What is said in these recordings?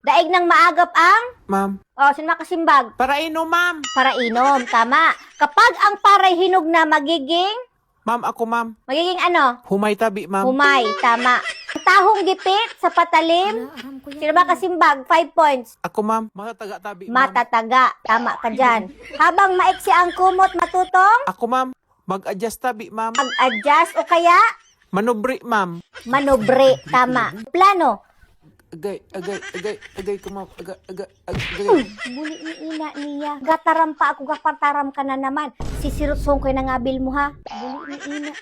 Daig ng maagap ang? Ma'am. O, sino makasimbag? Para inom, ma'am. Para inom, tama. Kapag ang paray hinog na magiging Ma'am, ako, ma'am. ano? Humay tabi, ma'am. Humay, tama. Ang tahong gipit sa patalim. Sino makasimbag? 5 points. Ako, ma'am. Matataga tabi, ma'am. Matataga, tama ka dyan. Habang maiksi ang kumot matutong, Ako, ma'am. Mag-adjust tabi, ma'am. mag-adjust o kaya Manubri, ma'am. manobre, tama. Plano. Agay ko, ma'am. Agay. Buli ni ina niya. Gataram pa ako, gapataram ka na naman. Sisirusong ko yung nangabil mo ha. Buli ni ina.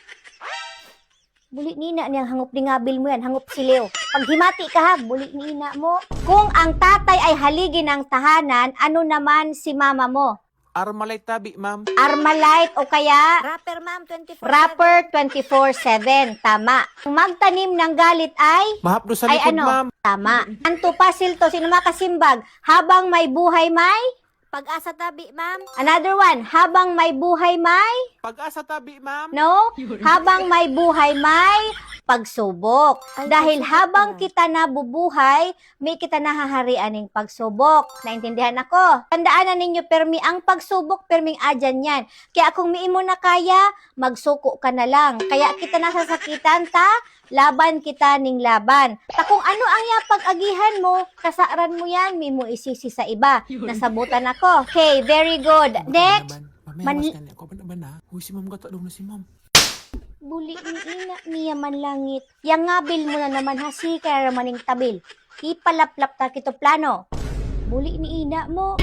Buli ni ina niyang hangop ni ngabil mo yan. Hangop siliw. Pag himati ka ha, buli ni ina mo. Kung ang tatay ay haligi ng tahanan, ano naman si mama mo? Armalite tabi, ma'am. Armalite o kaya Rapper, ma'am, 24/7. rapper 24/7. Tama. Ang magtanim ng galit ay Mahapdo sa ay likod, ano? ma'am. Tama. Anto pasil to, sino makasimbag? Habang may buhay may? Pag-asa tabi, ma'am. Another one. Habang may buhay may? Pag-asa tabi, ma'am. No? Habang may buhay may pagsubok. Ay, Dahil pagsubok habang pala. kita nabubuhay, may kita nahaharian ng pagsubok. Naintindihan ako. Tandaan na ninyo, permi ang pagsubok, perming adyan yan. Kaya kung miimo na kaya, magsuko ka na lang. Kaya kita nasasakitan ta, laban kita ning laban. Ta kung ano ang yapag-agihan mo, kasaaran mo yan, may mo isisi sa iba. Nasabutan ako. Okay, very good. Next. Man- Mamaya, mas kanya. Ako ba na? Uy, si ma'am gata daw na si ma'am. Buli ni ina niya man langit. Yang ngabil mo na naman ha, si kaya maning tabil. Ipalaplap ta kito plano. Buli ni ina mo.